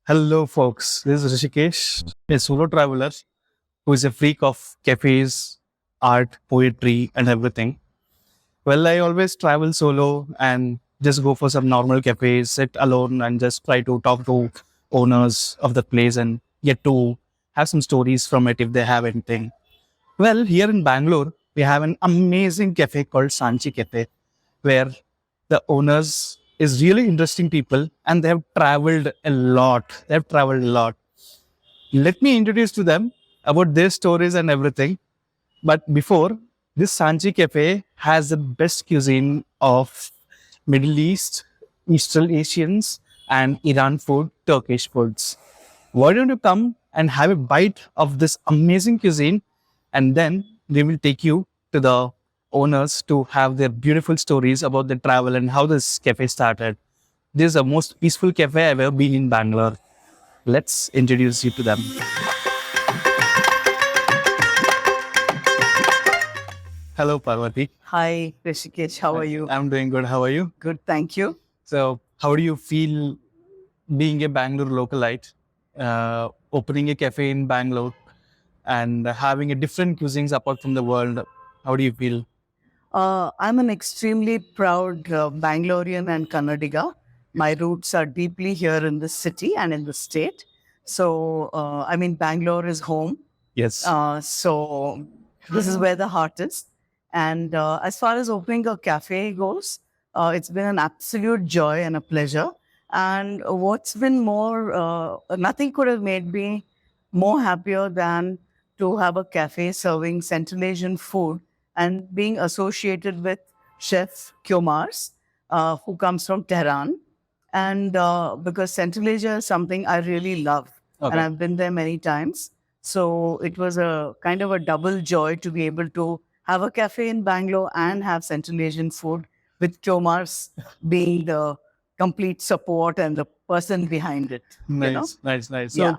Hello, folks. This is Rishikesh, a solo traveler who is a freak of cafes, art, poetry, and everything. Well, I always travel solo and just go for some normal cafes, sit alone, and just try to talk to owners of the place and get to have some stories from it if they have anything. Well, here in Bangalore, we have an amazing cafe called Saanchi Cafe, where the owners is really interesting people and they have traveled a lot. They have traveled a lot. Let me introduce to them about their stories and everything. But before, this Sanchi Cafe has the best cuisine of Middle East, Eastern Asians, and Iran food, Turkish foods. Why don't you come and have a bite of this amazing cuisine, and then they will take you to the owners to have their beautiful stories about the travel and how this cafe started. This is the most peaceful cafe I've ever been in Bangalore. Let's introduce you to them. Hello, Parvati. Hi, Rishikesh. How are you? I'm doing good. How are you? Good, thank you. So, how do you feel being a Bangalore localite, opening a cafe in Bangalore, and having a different cuisines apart from the world? How do you feel? I'm an extremely proud Bangalorean and Kannadiga. My roots are deeply here in the city and in the state. So, Bangalore is home. Yes. So, this is where the heart is. And as far as opening a cafe goes, it's been an absolute joy and a pleasure. And what's been nothing could have made me more happier than to have a cafe serving Central Asian food and being associated with Chef Kyomars, who comes from Tehran. And because Central Asia is something I really love, and I've been there many times. So it was a kind of a double joy to be able to have a cafe in Bangalore and have Central Asian food with Kyomars being the complete support and the person behind it. Nice. Yeah.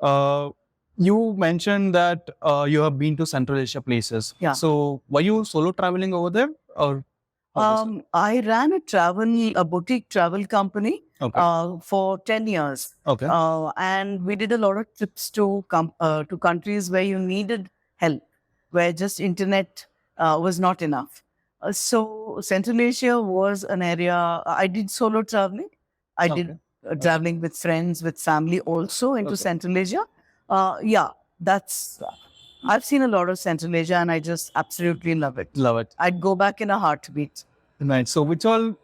So, you mentioned that you have been to Central Asia places. Yeah. So, were you solo traveling over there, or? I ran a boutique travel company Okay. for 10 years. Okay. And we did a lot of trips to countries where you needed help, where just internet was not enough. So Central Asia was an area I did solo traveling. I did traveling with friends, with family also into Central Asia. I've seen a lot of Central Asia and I just absolutely love it. Love it. I'd go back in a heartbeat. Nice. So, which all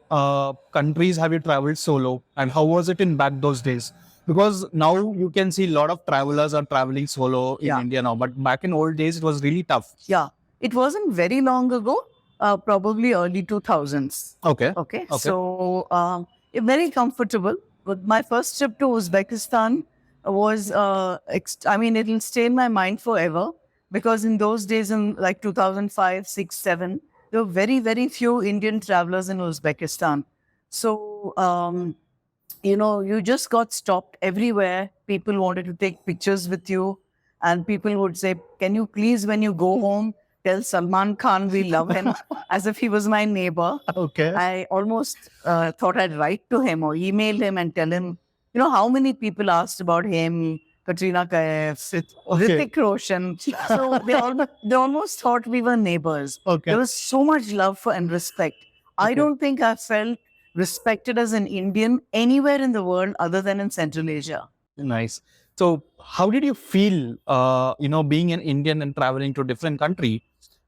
countries have you traveled solo, and how was it in back those days? Because now you can see a lot of travelers are traveling solo in India now, but back in old days it was really tough. Yeah, it wasn't very long ago, probably early 2000s. Okay. So very comfortable. But my first trip to Uzbekistan was, it'll stay in my mind forever because in those days, in like 2005, 6, 7, there were very, very few Indian travelers in Uzbekistan. So, you just got stopped everywhere. People wanted to take pictures with you. And people would say, can you please, when you go home, tell Salman Khan we love him, as if he was my neighbor. Okay. I almost thought I'd write to him or email him and tell him, how many people asked about him, Katrina Kaif, Hrithik Roshan. So they almost thought we were neighbors. Okay. There was so much love and respect. I don't think I felt respected as an Indian anywhere in the world other than in Central Asia. Nice. So, how did you feel, being an Indian and traveling to a different country?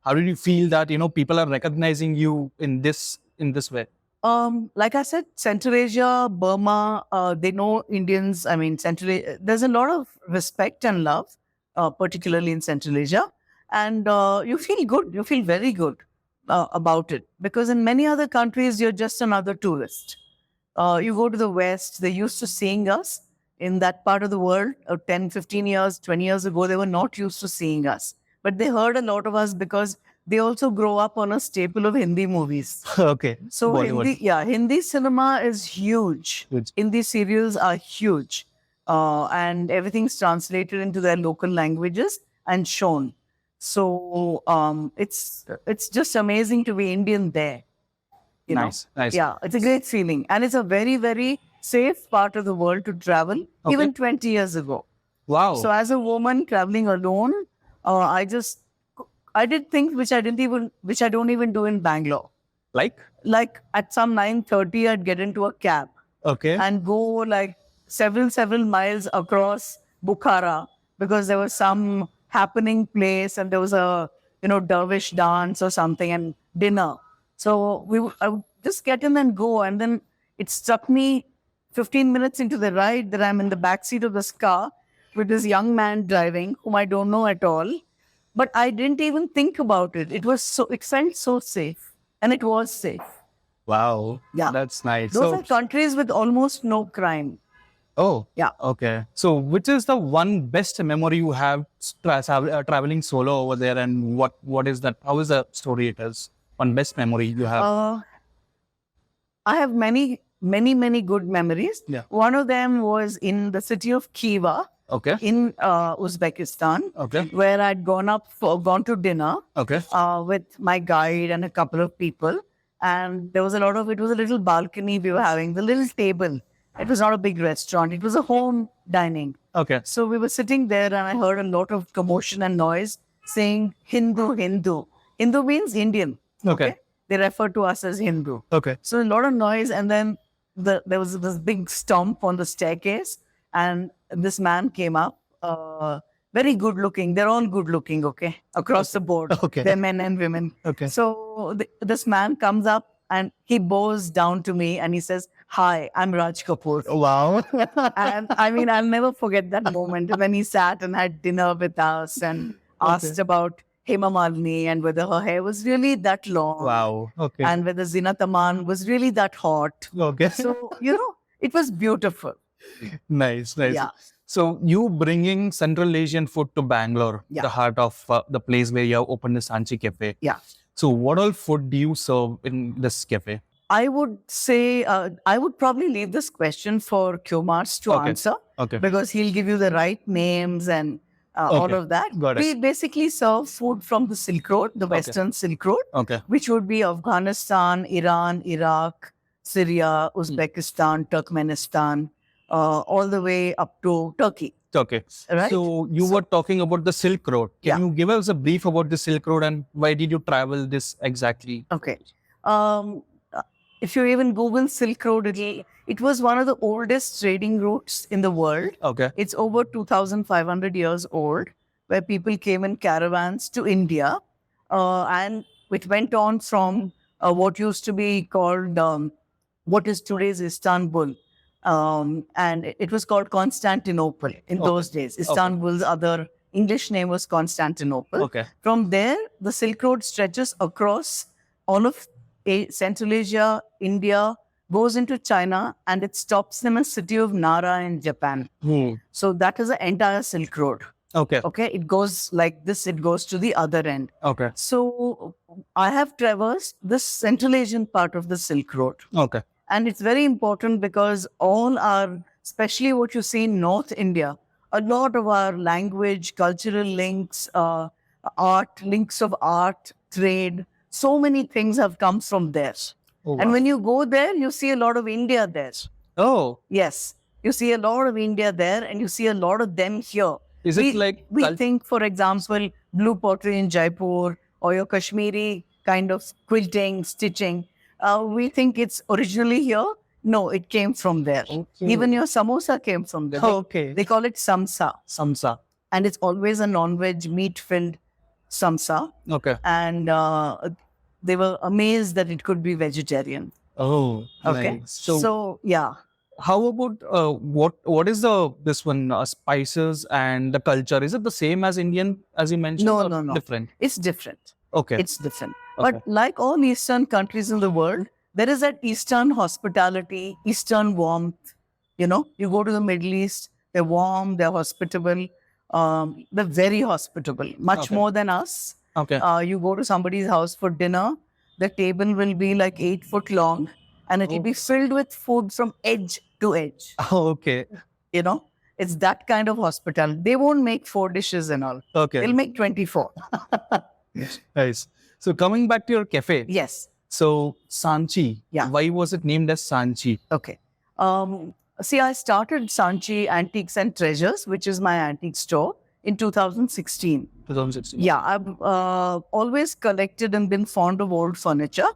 How did you feel that, people are recognizing you in this way? Like I said, Central Asia, Burma, they know Indians. There's a lot of respect and love, particularly in Central Asia. And you feel good. You feel very good about it. Because in many other countries, you're just another tourist. You go to the West, they're used to seeing us. In that part of the world, 10, 15 years, 20 years ago, they were not used to seeing us. But they heard a lot of us because they also grow up on a staple of Hindi movies. Okay. So Hindi cinema is huge. Hindi serials are huge. And everything's translated into their local languages and shown. So it's just amazing to be Indian there. Nice. Yeah, it's a great feeling. And it's a very, very safe part of the world to travel, Okay. even 20 years ago. Wow. So as a woman traveling alone, I did things which I don't even do in Bangalore. like? Like at some 9:30, I'd get into a cab Okay. and go like several miles across Bukhara because there was some happening place and there was a dervish dance or something and dinner. So I would just get in and go, and then it struck me 15 minutes into the ride that I'm in the backseat of this car with this young man driving whom I don't know at all. But I didn't even think about it. It felt so safe, and it was safe. Wow. Yeah. That's nice. Those are countries with almost no crime. Oh, Yeah. okay. So, which is the one best memory you have traveling solo over there, and what is that? How is the story it is? One best memory you have? I have many good memories. Yeah. One of them was in the city of Khiva Okay. in Uzbekistan, Okay. where I'd gone to dinner Okay. with my guide and a couple of people. And there was it was a little balcony we were having, the little table. It was not a big restaurant. It was a home dining. Okay. So we were sitting there and I heard a lot of commotion and noise saying Hindu, Hindu. Hindu means Indian. Okay. They refer to us as Hindu. Okay. So a lot of noise, and then there was this big stomp on the staircase, and this man came up, very good looking. They're all good looking, okay, across the board. Okay. They're men and women. Okay. So this man comes up and he bows down to me and he says, "Hi, I'm Raj Kapoor." Wow. And I mean, I'll never forget that moment when he sat and had dinner with us and asked about Hema Malini and whether her hair was really that long. Wow. Okay. And whether Zinat Aman was really that hot. Okay. So, it was beautiful. Nice. Yeah. So you bringing Central Asian food to Bangalore, Yeah. the heart of the place where you have opened the Saanchi Cafe. Yeah. So what all food do you serve in this cafe? I would say, I would probably leave this question for Kumars to answer. Okay. Because he'll give you the right names and all of that. Got it. We basically serve food from the Silk Road, the Western Silk Road, Okay. which would be Afghanistan, Iran, Iraq, Syria, Uzbekistan, Turkmenistan, all the way up to Turkey. Okay. Right? So you were talking about the Silk Road. Can Yeah. you give us a brief about the Silk Road and why did you travel this exactly? Okay. If you even Google Silk Road, it was one of the oldest trading routes in the world. Okay. It's over 2,500 years old, where people came in caravans to India. And it went on from what used to be called, what is today's Istanbul. And it was called Constantinople in those days. Istanbul's other English name was Constantinople. Okay. From there, the Silk Road stretches across all of Central Asia, India, goes into China, and it stops in a city of Nara in Japan. So that is the entire Silk Road. Okay. Okay, it goes like this, it goes to the other end. Okay. So I have traversed this Central Asian part of the Silk Road. Okay. And it's very important because especially what you see in North India, a lot of our language, cultural links, links of art, trade, so many things have come from there. Oh, wow. And when you go there, you see a lot of India there. Oh, Yes, you see a lot of India there and you see a lot of them here. is it like We think, for example, blue pottery in Jaipur or your Kashmiri kind of quilting, stitching. We think it's originally here. No, it came from there. Okay. Even your samosa came from there. Okay. They call it samsa. Samsa. And it's always a non-veg, meat-filled samsa. Okay. And they were amazed that it could be vegetarian. Oh, Okay. nice. So yeah. How about what is this one spices and the culture? Is it the same as Indian as you mentioned? No, or no, no. Different. It's different. Okay. It's different. Okay. But like all Eastern countries in the world, there is that Eastern hospitality, Eastern warmth. You go to the Middle East, they're warm, they're hospitable. They're very hospitable, much more than us. Okay. You go to somebody's house for dinner, the table will be like 8 foot long and it will be filled with food from edge to edge. Okay. It's that kind of hospitality. They won't make 4 dishes and all. Okay. They'll make 24. Nice. So coming back to your cafe. Yes. So Saanchi. Yeah. Why was it named as Saanchi? Okay. See, I started Saanchi Antiques and Treasures, which is my antique store, in 2016. 2016. Yeah, I've always collected and been fond of old furniture,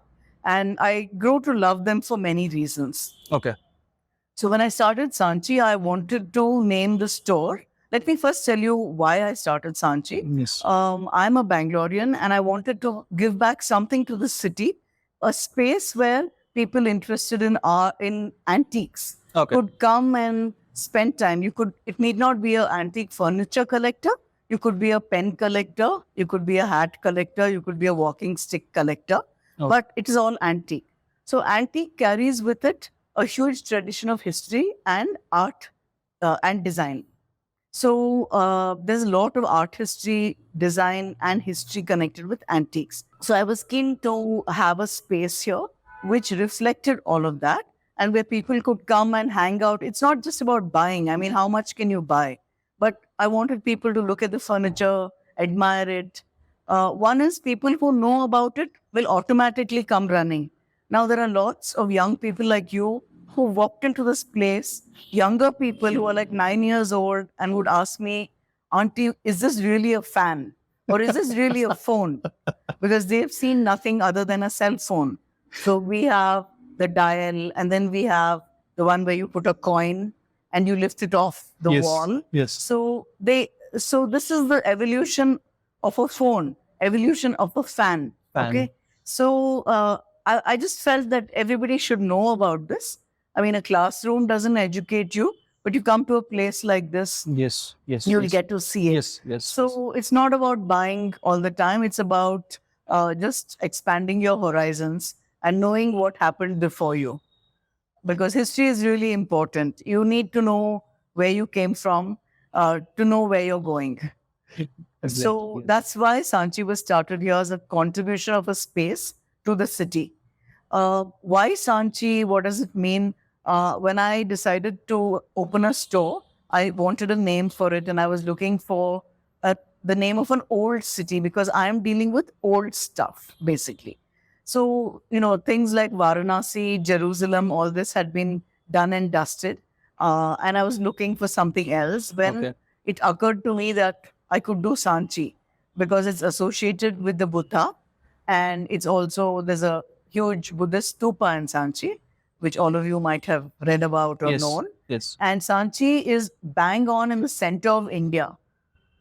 and I grew to love them for many reasons. Okay. So when I started Saanchi, I wanted to name the store. Let me first tell you why I started Saanchi. Yes. I'm a Bangalorean, and I wanted to give back something to the city, a space where people interested in antiques Okay. could come and spend time. It need not be an antique furniture collector. You could be a pen collector. You could be a hat collector. You could be a walking stick collector. Okay. But it is all antique. So antique carries with it a huge tradition of history and art and design. So there's a lot of art history, design, and history connected with antiques. So I was keen to have a space here which reflected all of that and where people could come and hang out. It's not just about buying. I mean, how much can you buy? But I wanted people to look at the furniture, admire it. One is people who know about it will automatically come running. Now, there are lots of young people like you who walked into this place, younger people who are like 9 years old and would ask me, Auntie, is this really a fan? Or is this really a phone? Because they've seen nothing other than a cell phone. So we have the dial, and then we have the one where you put a coin and you lift it off the Yes. wall. Yes. So this is the evolution of a phone, evolution of a fan. Okay. So I just felt that everybody should know about this. I mean, a classroom doesn't educate you, but you come to a place like this, Yes. Yes. you'll yes. get to see it. Yes. Yes. So it's not about buying all the time. It's about just expanding your horizons and knowing what happened before you. Because history is really important. You need to know where you came from to know where you're going. Exactly, So yes. that's why Saanchi was started here as a contribution of a space to the city. Why Saanchi? What does it mean? When I decided to open a store, I wanted a name for it, and I was looking for the name of an old city because I am dealing with old stuff, basically. So, things like Varanasi, Jerusalem, all this had been done and dusted. And I was looking for something else when Okay. it occurred to me that I could do Saanchi because it's associated with the Buddha. And it's also, there's a huge Buddhist stupa in Saanchi, which all of you might have read about or Yes. known. Yes. And Saanchi is bang on in the center of India.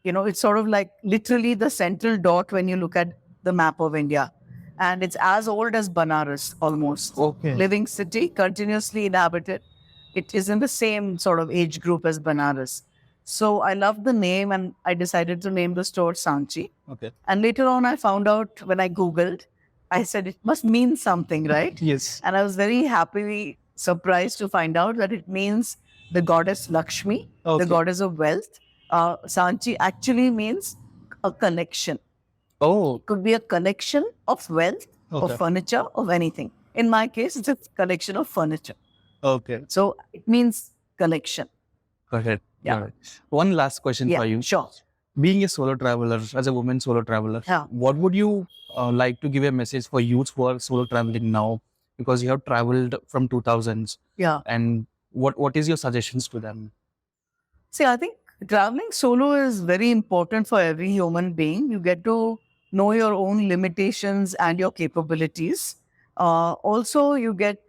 It's sort of like literally the central dot when you look at the map of India. And it's as old as Banaras almost. Okay. Living city, continuously inhabited. It is in the same sort of age group as Banaras. So I loved the name and I decided to name the store Saanchi. Okay. And later on, I found out when I Googled, I said it must mean something, right? Yes. And I was very happily surprised to find out that it means the goddess Lakshmi, Okay. the goddess of wealth. Saanchi actually means a collection. Oh. It could be a collection of wealth, Okay. of furniture, of anything. In my case, it's a collection of furniture. Okay. So it means collection. Go ahead. Yeah. Got it. One last question Yeah, for you. sure. Being a solo traveler, as a woman solo traveler, Yeah. what would you like to give a message for youths who are solo traveling now? Because you have traveled from 2000s. Yeah. And what is your suggestions to them? See, I think traveling solo is very important for every human being. You get to know your own limitations and your capabilities. Also, you get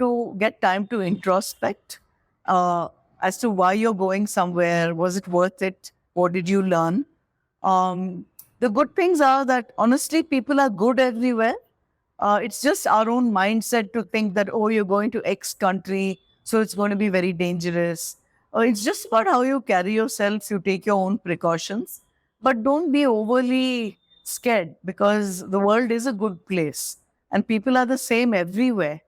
time to introspect as to why you're going somewhere. Was it worth it? What did you learn? The good things are that honestly, people are good everywhere. It's just our own mindset to think that, oh, you're going to X country, so it's going to be very dangerous. It's just about how you carry yourself. You take your own precautions, but don't be overly scared because the world is a good place and people are the same everywhere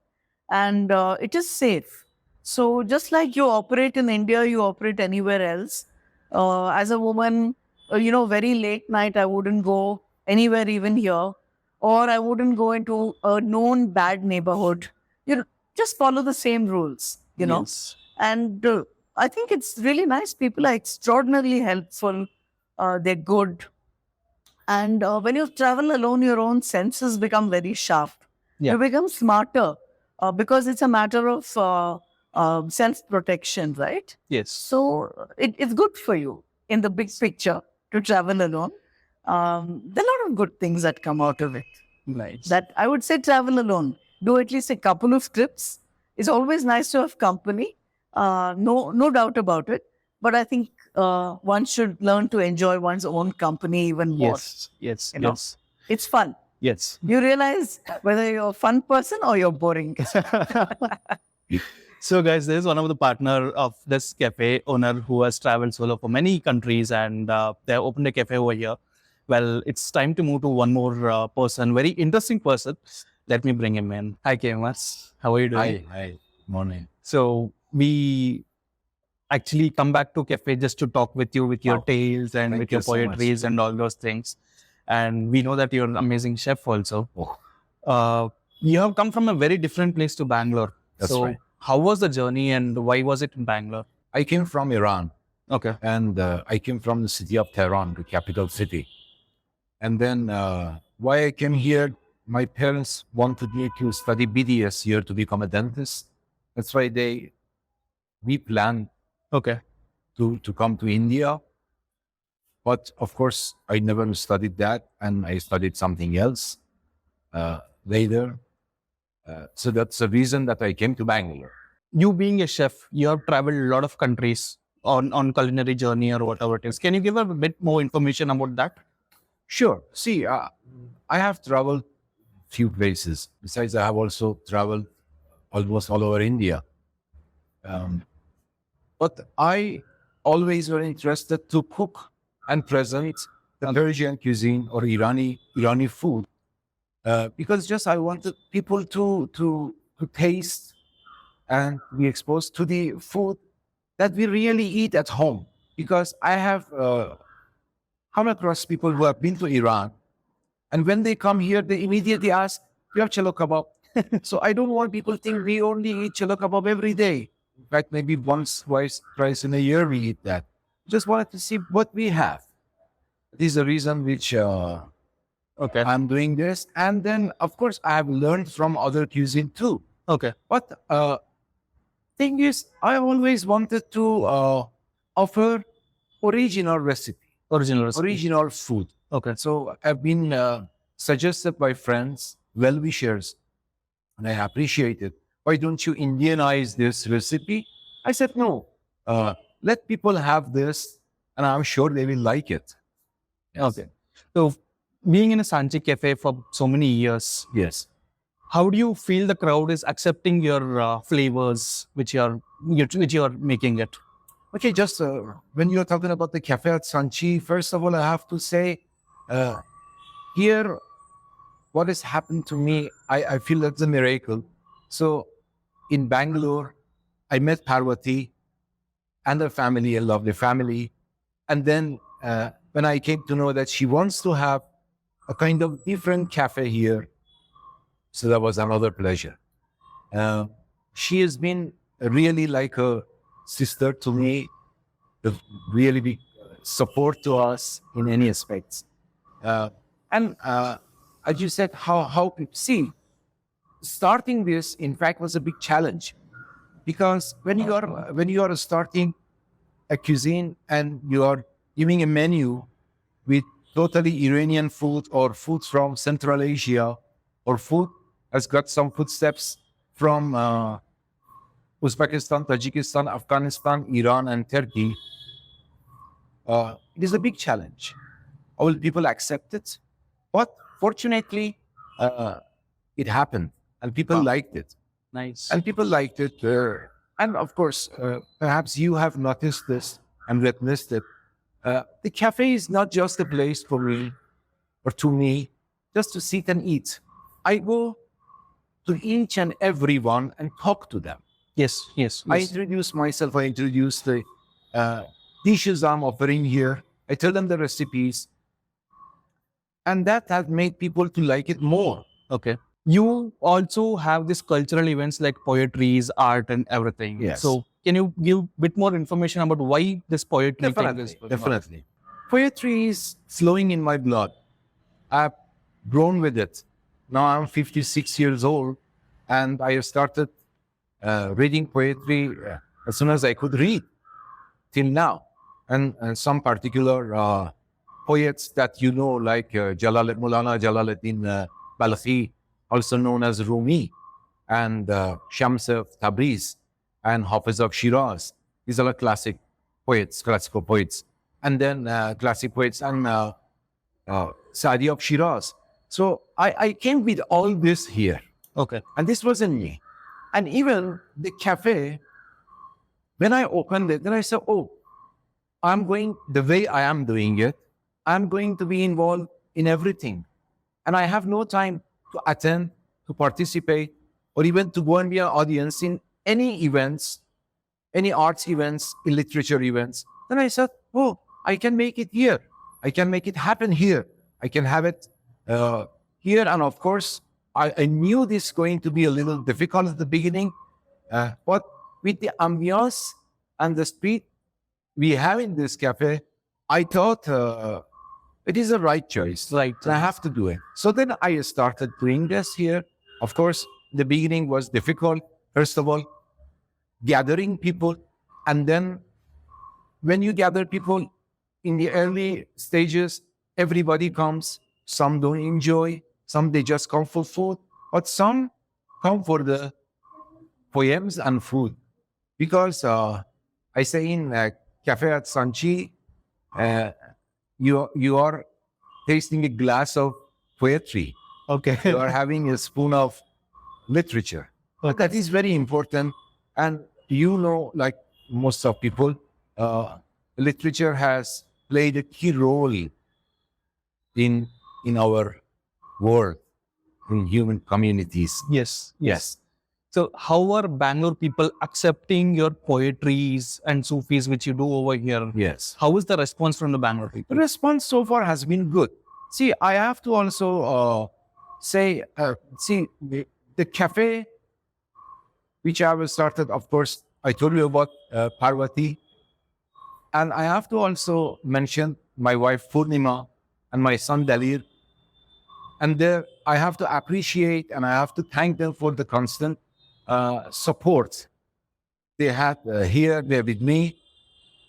and it is safe. So just like you operate in India, you operate anywhere else. As a woman, very late night, I wouldn't go anywhere even here, or I wouldn't go into a known bad neighborhood. Just follow the same rules, Yes. And I think it's really nice. People are extraordinarily helpful. They're good. And when you travel alone, your own senses become very sharp. Yeah. You become smarter because it's a matter of self-protection, right? Yes. So it's good for you in the big picture to travel alone. There are a lot of good things that come out of it. Nice. That I would say travel alone. Do at least a couple of trips. It's always nice to have company. No doubt about it. But I think one should learn to enjoy one's own company even more. Yes. Yes. You know? Yes. It's fun. Yes. You realize whether you're a fun person or you're boring. So, guys, there is one of the partner of this cafe owner who has traveled solo for many countries, and they have opened a cafe over here. Well, it's time to move to one more person, very interesting person. Let me bring him in. Hi, Kemas. How are you doing? Hi, morning. So we actually come back to cafe just to talk with you, with your Wow. tales and Thank with your you so much. poetries and all those things. And we know that you're an amazing chef also. Oh, You have come from a very different place to Bangalore. That's so right. how was the journey and why was it in Bangalore? I came from Iran, Okay. and I came from the city of Tehran, the capital city. And then why I came here, my parents wanted me to study BDS here to become a dentist. That's why we planned Okay. to come to India. But of course, I never studied that, and I studied something else later. So that's the reason that I came to Bangalore. You being a chef, you have traveled a lot of countries on culinary journey or whatever it is. Can you give a bit more information about that? Sure. See, I have traveled few places. Besides, I have also traveled almost all over India. But I always were interested to cook and present the Persian cuisine or Irani food because just I wanted people to taste and be exposed to the food that we really eat at home. Because I have come across people who have been to Iran, and when they come here, they immediately ask, "You have chalo kebab?" So I don't want people to think we only eat chalo kebab every day. In fact, maybe once, twice in a year we eat that. Just wanted to see what we have. This is the reason which Okay. I'm doing this. And then, of course, I have learned from other cuisine too. Okay. But thing is, I always wanted to offer original recipe, Original recipe. original food. Okay. So I've been suggested by friends, well-wishers, and I appreciate it. Why don't you Indianize this recipe? I said, no, let people have this, and I'm sure they will like it. Okay. So being in a Saanchi cafe for so many years, Yes. how do you feel the crowd is accepting your flavors which you're making it? Okay, just when you're talking about the cafe at Saanchi, first of all, I have to say, here, what has happened to me, I feel that's a miracle. So in Bangalore, I met Parvati and her family, a lovely family. And then when I came to know that she wants to have a kind of different cafe here, so that was another pleasure. She has been really like a sister to me, a really big support to us in any aspects. And as you said, how see, starting this, in fact, was a big challenge because when you are starting a cuisine and you are giving a menu with totally Iranian food or food from Central Asia or food has got some footsteps from Uzbekistan, Tajikistan, Afghanistan, Iran, and Turkey, it is a big challenge. How will people accept it? But fortunately, it happened and people liked it. Nice. And people liked it. And of course, perhaps you have noticed this and witnessed it. The cafe is not just a place for me or to me just to sit and eat. I go to each and every one and talk to them. Yes. Yes. I Yes. introduce myself. I introduce the dishes I'm offering here. I tell them the recipes. And that has made people to like it more. Okay. You also have these cultural events like poetries, art, and everything. Yes. So can you give a bit more information about why this poetry thing is going on? Definitely. Poetry is flowing in my blood. I've grown with it. Now I'm 56 years old and I have started reading poetry as soon as I could read till now. And some particular poets that you know, like Mulana Jalaluddin Balkhi, also known as Rumi, and Shams of Tabriz, and Hafiz of Shiraz. These are classic poets, classical poets. And then classic poets and Sadi of Shiraz. So I came with all this here. Okay. And this wasn't me. And even the cafe, when I opened it, then I said, oh, I'm going the way I am doing it. I'm going to be involved in everything. And I have no time to attend, to participate, or even to go and be an audience in any events, any arts events, in literature events. Then I said, oh, I can make it here. I can make it happen here. I can have it here. And of course, I knew this going to be a little difficult at the beginning, but with the ambiance and the speed we have in this cafe, I thought it is the right choice. Right. And I have to do it. So then I started doing this here. Of course, the beginning was difficult. First of all, gathering people. And then when you gather people in the early stages, everybody comes. Some don't enjoy. Some they just come for food. But some come for the poems and food. Because I say in Café at Saanchi, you are tasting a glass of poetry. Okay. You are having a spoon of literature. Okay. That is very important. And you know, like most of people, literature has played a key role in our world, in human communities. Yes. Yes. So how are Bangalore people accepting your poetries and Sufis which you do over here? Yes. How is the response from the Bangalore The people? response so far has been good. See, I have to also say, the cafe, which I have started, of course, I told you about Parvati. And I have to also mention my wife Purnima and my son Dalir. And there, I have to appreciate and I have to thank them for the constant support they had here, there with me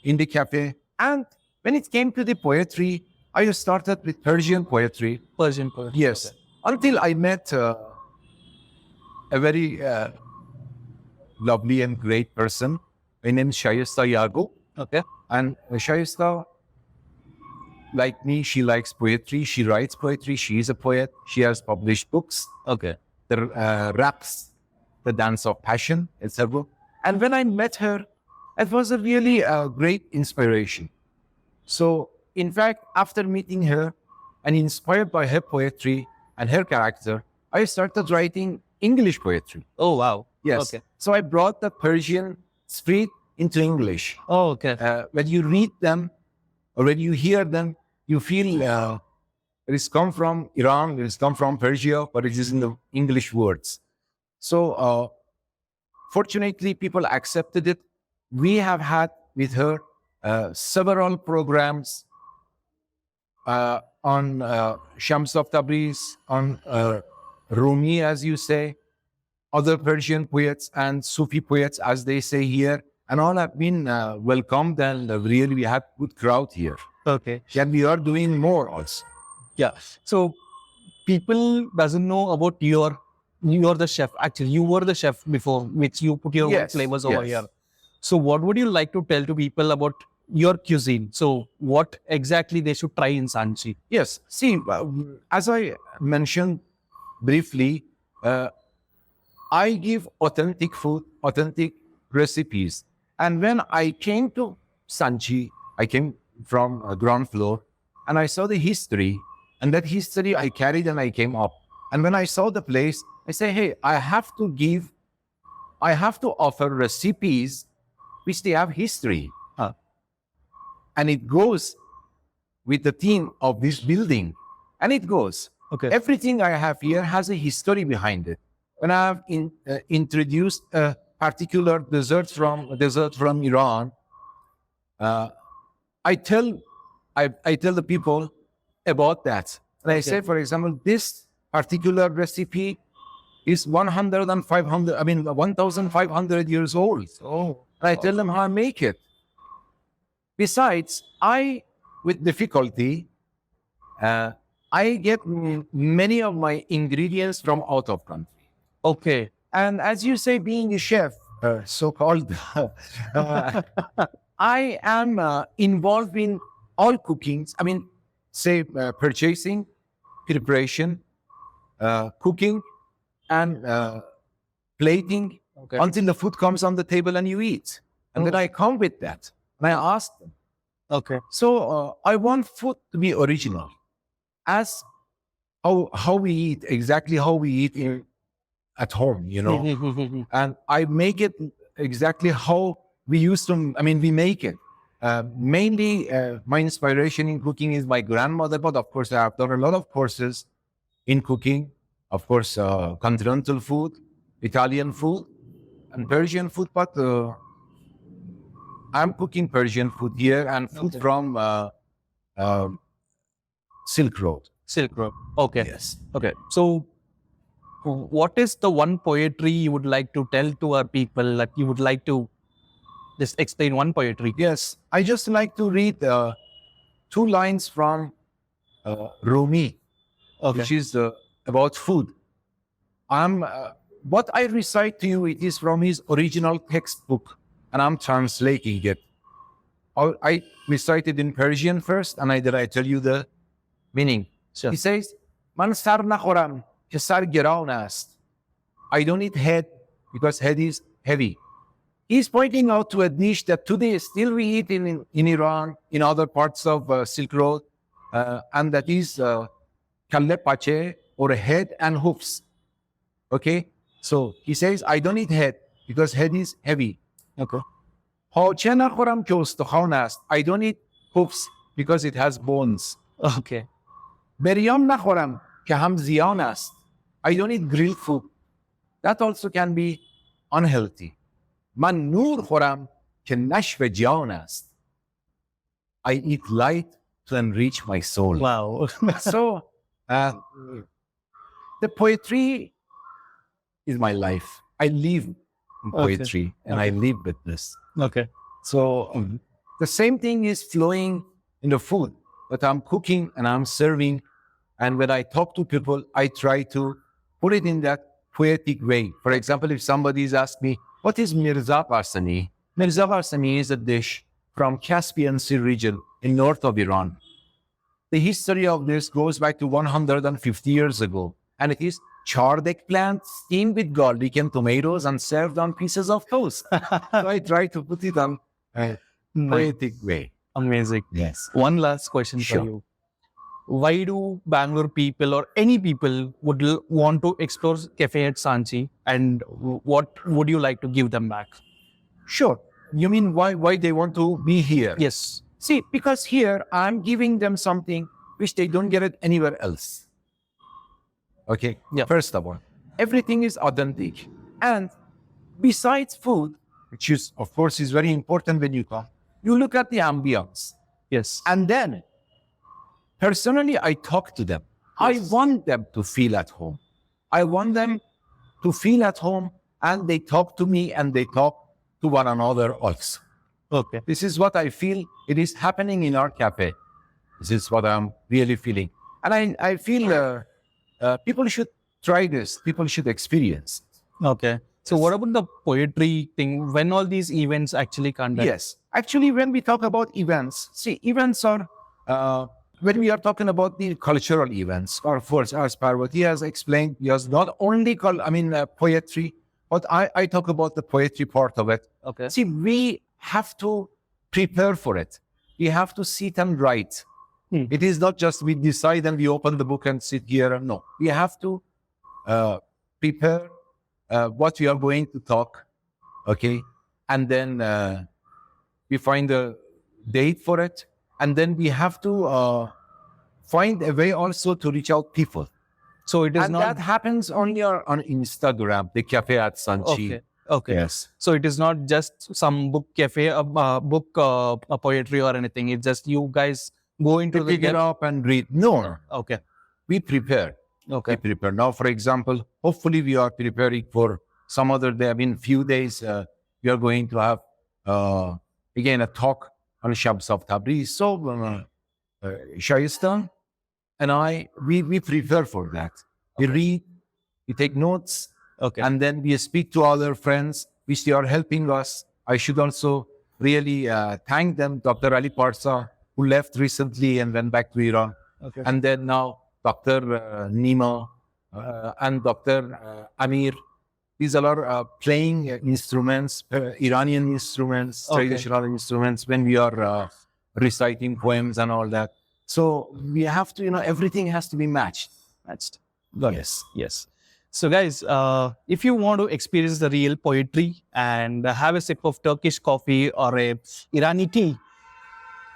in the cafe. And when it came to the poetry, I started with Persian poetry. Persian poetry. Yes. Until I met a very lovely and great person. Her name is Shayista Yago. Okay. And Shayista, like me, she likes poetry. She writes poetry. She is a poet. She has published books. Okay. The raps, The Dance of Passion, etc. And when I met her, it was a really great inspiration. So, in fact, after meeting her and inspired by her poetry and her character, I started writing English poetry. Oh, wow. Yes. Okay. So I brought the Persian spirit into English. Oh, okay. When you read them or when you hear them, you feel it is come from Iran, it is come from Persia, but it is in the English words. So fortunately, people accepted it. We have had with her several programs on Shams of Tabriz, on Rumi, as you say, other Persian poets and Sufi poets, as they say here, and all have been welcomed, and really we have good crowd here. Okay. And we are doing more also. Yeah. So people doesn't know about you're the chef. Actually, you were the chef before, which you put your own Yes, flavors over yes. here. So what would you like to tell to people about your cuisine? So what exactly they should try in Saanchi? Yes. See, as I mentioned briefly, I give authentic food, authentic recipes. And when I came to Saanchi, I came from ground floor and I saw the history. And that history I carried and I came up. And when I saw the place, I say, hey, I have to offer recipes which they have history. And it goes with the theme of this building. And it goes. Okay. Everything I have here has a history behind it. When I have introduced a particular dessert from Iran, I tell the people about that. And I say, for example, this particular recipe is 1,500 years old. Oh. I tell them how I make it. Besides, with difficulty, I get many of my ingredients from out of country. Okay. And as you say, being a chef, so-called, I am involved in all cookings. I mean, say purchasing, preparation, cooking, and plating Okay. until the food comes on the table and you eat. And then I come with that. And I ask them. Okay. So I want food to be original. As how we eat, exactly how we eat at home, you know. And I make it exactly how we used to, we make it. Mainly, my inspiration in cooking is my grandmother, but of course, I have done a lot of courses in cooking. Of course, continental food, Italian food, and Persian food, but I'm cooking Persian food here and food from Silk Road. Silk Road. Okay. Yes. Okay. So, what is the one poetry you would like to tell to our people? That you would like to just explain one poetry? Yes, I just like to read 2 lines from Rumi, which is about food. What I recite to you, it is from his original textbook, and I'm translating it. I recite it in Persian first, and then I tell you the meaning. Sure. He says, "Man sar nakhoram ke sar geran ast." I don't eat head because head is heavy. He's pointing out to a dish that today still we eat in Iran, in other parts of Silk Road, and that is kalle pache, or head and hoofs. Okay? So he says, I don't eat head because head is heavy. Okay. Pache nakhoram ke ustakhan ast. I don't eat hoofs because it has bones. Okay. Biryam nakhoram ke ham ziyan ast. I don't eat grilled food. That also can be unhealthy. Man nur khoram ke nashv jan ast. I eat light to enrich my soul. Wow. So, the poetry is my life. I live in poetry and I live with this. Okay. So, the same thing is flowing in the food, but I'm cooking and I'm serving. And when I talk to people, I try to put it in that poetic way. For example, if somebody is asking me, what is Mirza Parsani? Mirza Parsani is a dish from Caspian Sea region in north of Iran. The history of this goes back to 150 years ago. And it is charred eggplant steamed with garlic and tomatoes and served on pieces of toast. So I try to put it on a poetic way. Amazing. Yes. One last question Sure. for you. Why do Bangalore people or any people would want to explore Café at Saanchi, and what would you like to give them back? Sure. You mean why they want to be here? Yes. See, because here I'm giving them something which they don't get it anywhere else. Okay? Yeah. First of all, everything is authentic. And besides food, which is, of course, is very important when you come, you look at the ambience. Yes. And then, personally, I talk to them. I want them to feel at home. I want them to feel at home, and they talk to me and they talk to one another also. Okay. This is what I feel it is happening in our cafe. This is what I'm really feeling. And I feel people should try this. People should experience it. Okay. So what about the poetry thing? When all these events actually conduct? Yes. Actually, when we talk about events, see, events are, when we are talking about the cultural events, or for as Parvati has explained, he has not only poetry, but I talk about the poetry part of it. Okay. See, we have to prepare for it. We have to sit and write. It is not just we decide and we open the book and sit here. No, we have to prepare what we are going to talk. Okay. And then we find a date for it. And then we have to find a way also to reach out people. So it is And not. that happens only on Instagram, the Café at Saanchi. Okay. Okay. Yes. So it is not just some book cafe, book poetry or anything. It's just you guys go into To the pick it depth. up and read. No, Okay. we prepare. Okay. We prepare. Now, for example, hopefully we are preparing for some other day. I mean, few days, we are going to have, again, a talk on Shams of Tabriz. So, Shayistan and we prepare for that. We read, we take notes, Okay. and then we speak to other friends which they are helping us. I should also really thank them, Dr. Ali Parsa, who left recently and went back to Iran. Okay. And then now Dr. Nima and Dr. Amir. These are playing instruments, Iranian instruments, Okay. traditional instruments when we are reciting poems and all that. So we have to, everything has to be matched. Matched. Yes. Yes. So, guys, if you want to experience the real poetry and have a sip of Turkish coffee or a Irani tea,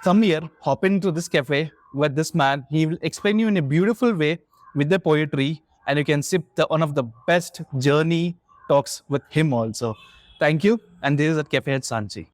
come here, hop into this cafe with this man. He will explain you in a beautiful way with the poetry, and you can sip one of the best journey talks with him also. Thank you. And this is at Café at Saanchi.